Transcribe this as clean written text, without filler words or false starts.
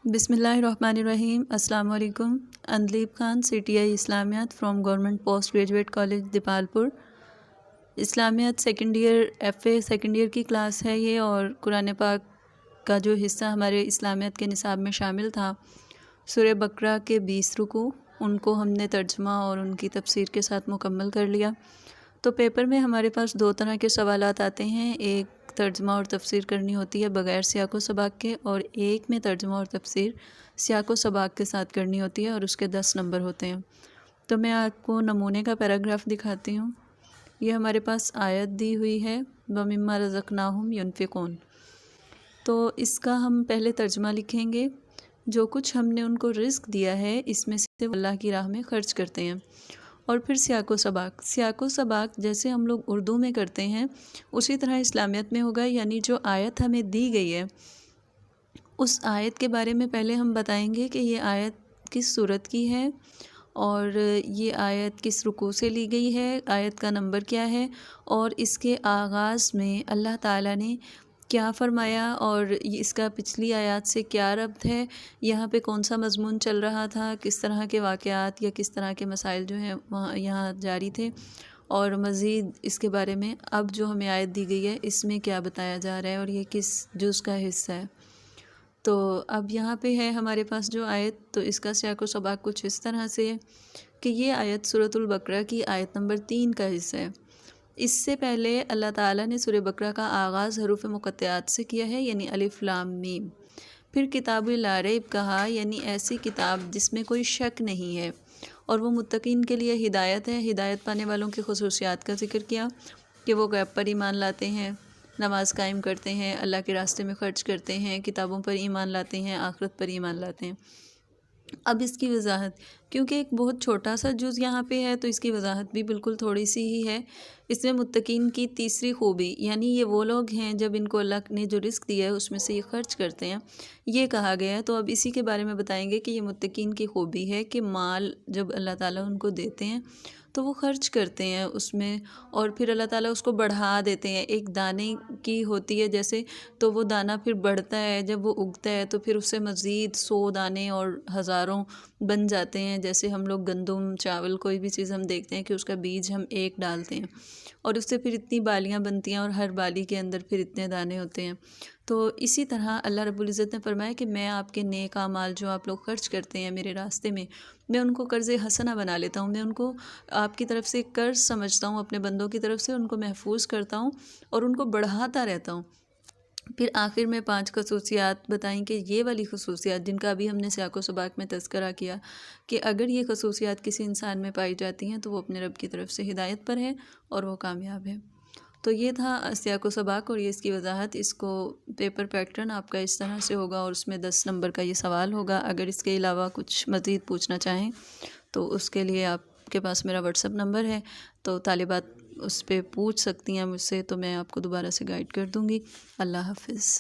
بسم اللہ الرحمن الرحیم۔ السلام علیکم۔ اندلیب خان، CTI اسلامیات from government post graduate college Dipalpur. اسلامیات second year FA second year کی کلاس ہے یہ، اور قرآن پاک کا جو حصہ ہمارے اسلامیات کے نصاب میں شامل تھا، سورہ بقرہ کے 20 رکوع، ان کو ہم نے ترجمہ اور ان کی تفسیر کے ساتھ مکمل کر لیا۔ تو پیپر میں ہمارے پاس دو طرح کے سوالات آتے ہیں، ایک ترجمہ اور تفسیر کرنی ہوتی ہے بغیر سیاق و سباق کے، اور ایک میں ترجمہ اور تفسیر سیاق و سباق کے ساتھ کرنی ہوتی ہے، اور اس کے 10 نمبر ہوتے ہیں۔ تو میں آپ کو نمونے کا پیراگراف دکھاتی ہوں۔ یہ ہمارے پاس آیت دی ہوئی ہے، وَمِمَّا رَزَقْنَاهُمْ يُنْفِقُونَ۔ تو اس کا ہم پہلے ترجمہ لکھیں گے۔ جو کچھ ہم نے ان کو رزق دیا ہے، اس میں سے اللہ کی راہ میں خرچ کرتے ہیں۔ اور پھر سیاق و سباق جیسے ہم لوگ اردو میں کرتے ہیں، اسی طرح اسلامیت میں ہوگا، یعنی جو آیت ہمیں دی گئی ہے اس آیت کے بارے میں پہلے ہم بتائیں گے کہ یہ آیت کس سورت کی ہے، اور یہ آیت کس رکوع سے لی گئی ہے، آیت کا نمبر کیا ہے، اور اس کے آغاز میں اللہ تعالیٰ نے کیا فرمایا، اور اس کا پچھلی آیات سے کیا ربط ہے، یہاں پہ کون سا مضمون چل رہا تھا، کس طرح کے واقعات یا کس طرح کے مسائل جو ہیں وہاں یہاں جاری تھے، اور مزید اس کے بارے میں اب جو ہمیں آیت دی گئی ہے اس میں کیا بتایا جا رہا ہے، اور یہ کس جز کا حصہ ہے۔ تو اب یہاں پہ ہے ہمارے پاس جو آیت، تو اس کا سیاق و سباق کچھ اس طرح سے ہے کہ یہ آیت سورۃ البقرہ کی آیت نمبر 3 کا حصہ ہے۔ اس سے پہلے اللہ تعالیٰ نے سورہ بقرہ کا آغاز حروف مقطعات سے کیا ہے، یعنی الف لام میم۔ پھر کتاب لا ریب کہا، یعنی ایسی کتاب جس میں کوئی شک نہیں ہے، اور وہ متقین کے لیے ہدایت ہے۔ ہدایت پانے والوں کی خصوصیات کا ذکر کیا کہ وہ غیب پر ایمان لاتے ہیں، نماز قائم کرتے ہیں، اللہ کے راستے میں خرچ کرتے ہیں، کتابوں پر ایمان لاتے ہیں، آخرت پر ایمان لاتے ہیں۔ اب اس کی وضاحت، کیونکہ ایک بہت چھوٹا سا جز یہاں پہ ہے تو اس کی وضاحت بھی بالکل تھوڑی سی ہی ہے۔ اس میں متقین کی تیسری خوبی، یعنی یہ وہ لوگ ہیں جب ان کو اللہ نے جو رزق دیا ہے اس میں سے یہ خرچ کرتے ہیں، یہ کہا گیا ہے۔ تو اب اسی کے بارے میں بتائیں گے کہ یہ متقین کی خوبی ہے کہ مال جب اللہ تعالیٰ ان کو دیتے ہیں تو وہ خرچ کرتے ہیں اس میں، اور پھر اللہ تعالیٰ اس کو بڑھا دیتے ہیں۔ ایک دانے کی ہوتی ہے جیسے، تو وہ دانہ پھر بڑھتا ہے، جب وہ اگتا ہے تو پھر اس سے مزید 100 دانے اور ہزاروں بن جاتے ہیں۔ جیسے ہم لوگ گندم، چاول، کوئی بھی چیز ہم دیکھتے ہیں کہ اس کا بیج ہم ایک ڈالتے ہیں اور اس سے پھر اتنی بالیاں بنتی ہیں، اور ہر بالی کے اندر پھر اتنے دانے ہوتے ہیں۔ تو اسی طرح اللہ رب العزت نے فرمایا کہ میں آپ کے نیک اعمال جو آپ لوگ خرچ کرتے ہیں میرے راستے میں ان کو قرض حسنہ بنا لیتا ہوں، میں ان کو آپ کی طرف سے قرض سمجھتا ہوں، اپنے بندوں کی طرف سے ان کو محفوظ کرتا ہوں اور ان کو بڑھاتا رہتا ہوں۔ پھر آخر میں 5 خصوصیات بتائیں کہ یہ والی خصوصیات جن کا ابھی ہم نے سیاق و سباق میں تذکرہ کیا کہ اگر یہ خصوصیات کسی انسان میں پائی جاتی ہیں تو وہ اپنے رب کی طرف سے ہدایت پر ہے اور وہ کامیاب ہے۔ تو یہ تھا سیاق و سباق اور یہ اس کی وضاحت۔ اس کو پیپر پیٹرن آپ کا اس طرح سے ہوگا، اور اس میں 10 نمبر کا یہ سوال ہوگا۔ اگر اس کے علاوہ کچھ مزید پوچھنا چاہیں تو اس کے لیے آپ کے پاس میرا WhatsApp نمبر ہے، تو طالبات اس پہ پوچھ سکتی ہیں مجھ سے، تو میں آپ کو دوبارہ سے گائیڈ کر دوں گی۔ اللہ حافظ۔